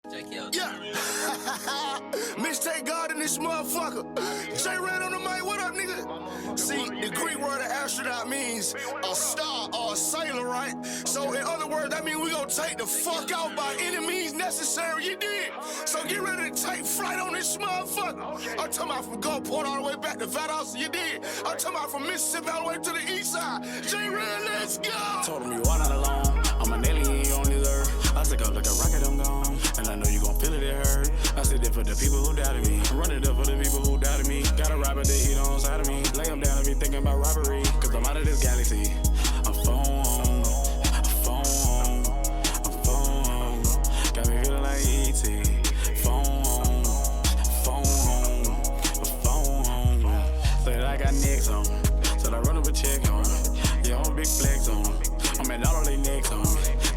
Yeah. Mixtape God in this motherfucker. JredOnDaMic, what up, nigga? See, the Greek word of astronaut means a star or a sailor, right? So in other words, that means we gonna take the fuck out by any means necessary, you did. So get ready to take flight on this motherfucker. I'm talking about from Gulfport all the way back to Valdosta, you did. I'm talking about from Mississippi all the way to the east side. J-Red, let's go. Told him you are not alone. I'm an alien on this earth. I stick up like a rocket, I'm gone. And I know you gon' feel it, it hurt. I sit there for the people who doubted me. Run it up for the people who doubted me. Got a robber that he on side of me. Lay him down and be thinking about robbery. Cause I'm out of this galaxy. I'm phone. Got me feeling like E.T. Phone. Said I got necks on. Said I run up a check on. Yeah, I'm a big flex on. I'm at all of they necks on.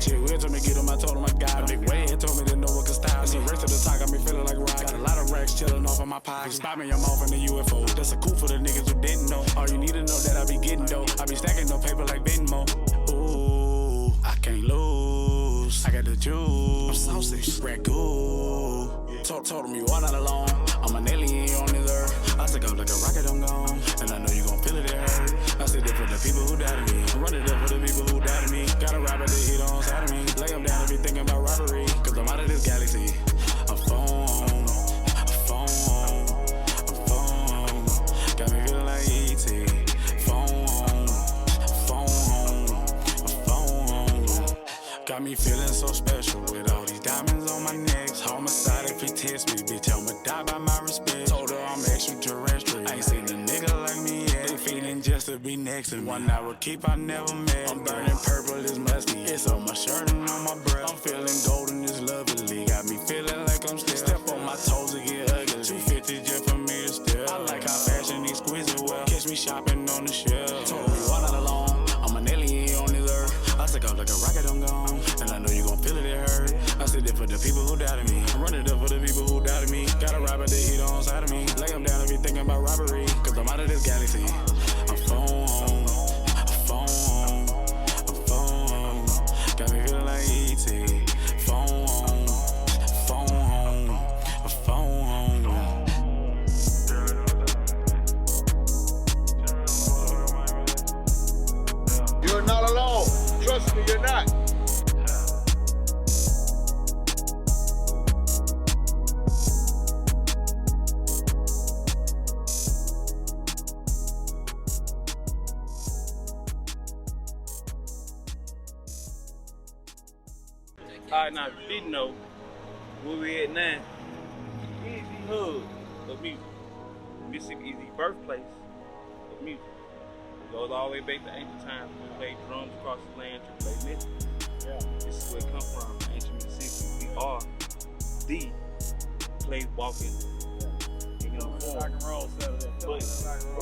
Chick Will told me get him, I told him I got him. Big way and told me to know what can style me. Race to the top got me feeling like rock. Got a lot of racks chilling off of my pocket. Spot me, I'm off in the UFO. That's a coup for the niggas who didn't know. All you need to know that I be getting dope. I be stacking no paper like Venmo. Ooh, I can't lose. I got the juice. I'm saucy. Ragu. Told him you are not alone. I'm an alien on this earth. I stick up like a rocket, I'm gone. And I know you gon' feel it, it hurt. I sit there for the people who doubted me. Run it up for the people who doubted me. Got a robber that hit on side of me. Lay him down and be thinking about robbery. Cause I'm out of this galaxy. I'm phone. Got me feeling like E.T. Phone. Got me feeling so special with all these diamonds on my neck. Homicide if he test me, bitch, I'ma die by my respect. Told her I'm extraterrestrial. I ain't seen a nigga like me yet. They feeling just to be next to me. One I will keep, I never met. I'm burning purple, it's musty. It's on my shirt and on my breath. I'm feeling golden, it's lovely. Got me feeling like I'm still. Step on my toes to get ugly. 250 just for me to steal. I like how fashion exquisite well. Catch me shopping on the shelf. Told me why not alone. I'm an alien on this earth. I stick out like a rocket, I'm gone. And I know you gon' feel it, it hurt. I sit there for the people who doubted me. Run it up for the people who doubted me. Got a robber that hit on side of me. Lay him down and be thinking about robbery. Cause I'm out of this galaxy. I'm phone. Got me feeling like E.T. Phone. You're not alone. Trust me, you're not. Alright, now if you didn't know, where we at now, Easy hood of music. Mississippi is the birthplace of music. It goes all the way back to ancient times. We played drums across the land to play music. Yeah. This is where it comes from, ancient Mississippi. We are the place walking. You know, rock and roll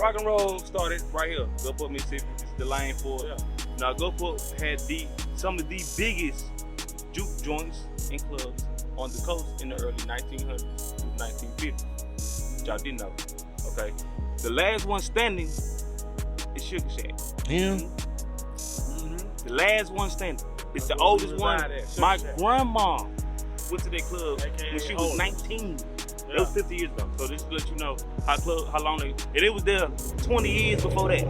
rock and roll started right here, Gulfport, Mississippi. This is the lane for it. Yeah. Now Gulfport had some of the biggest juke joints and clubs on the coast in the early 1900s to 1950s. Which y'all didn't know. Okay. The last one standing is Sugar Shack. Yeah. The last one standing. It's the oldest one. My grandma went to that club when she was 19. That was 50 years ago. So this to let you know how long and it was there 20 years before that.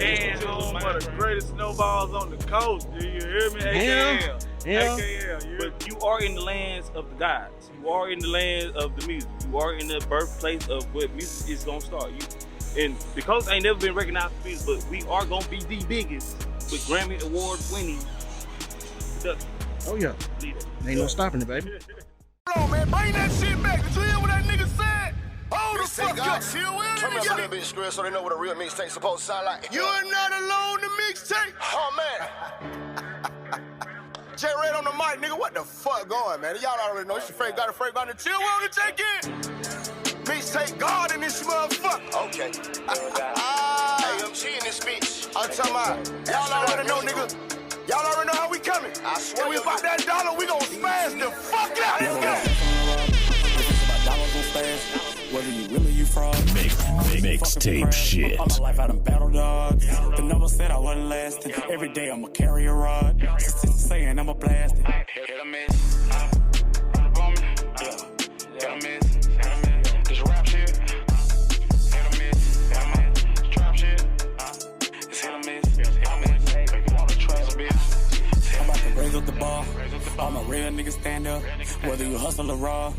And home one of the greatest snowballs on the coast. Do you hear me? AKL. Yeah. AKL. But you are in the lands of the gods. You are in the land of the music. You are in the birthplace of where music is gonna start. And because I ain't never been recognized for music, but we are gonna be the biggest with Grammy Award winning production. Oh yeah. Ain't no stopping it, baby. Hold on, man. Bring that shit back. Did you hear what that nigga said? Hold the fuck up. Chill with it. Turn me up a little bit, Skrill, so they know what a real mixtape supposed to sound like. You're not alone, the mixtape. Oh, man. JredOnDaMic, nigga, what the fuck going, man? Y'all already know. It's your fake got to chill with to take in. Mixtape God in this motherfucker. Okay. AMG in this bitch. I'm talking about, y'all already know, nigga. Y'all already know how we coming. I swear. And we about that dollar, we gon' smash the fuck out. Let's go. Whether you really you fraud. Mixtape shit. All my life I done battled dogs. The number said I wasn't lasting. Every day I'ma carry a rod. Saying I'ma blast it. Hit or miss. real niggas stand up. Whether you hustle or raw,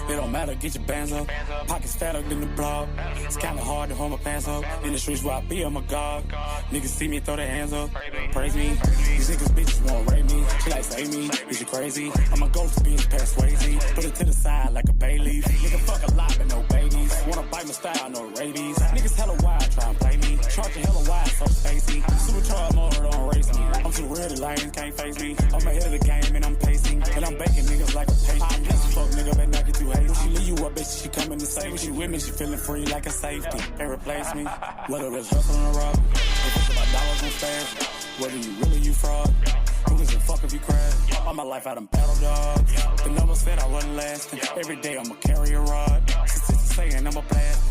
it don't matter, get your bands up. Pockets fatter than the block. It's kinda hard to hold my pants up. In the streets where I be, I'm a god. Niggas see me, throw their hands up. Praise me. These niggas bitches won't rate me. She like, say me, is you crazy? I'm a ghost bitch past Swayze. Put it to the side like a bay leaf. Nigga fuck a lot but no babies. Wanna bite my style, no rabies. Niggas hella wild, try and play me. Charging hella wide, so spacey. Supercharged motor, don't race me. I'm too real, the lanes can't face me. I'm ahead of the game and I'm pacing. And I'm baking niggas like a pastry. I'm this fuck nigga, better not get too hasty. She leave you up, bitch, she coming to save me. She with me, she feeling free like a safety. Can't replace me. Whether it's hustling or robbing. If it's about dollars on fast. Whether you really, you fraud. Who gives a fuck if you crash? All my life I done battle dogs. The number said I wasn't lasting. Every day I'ma carry a rod. Saying I'm a blast.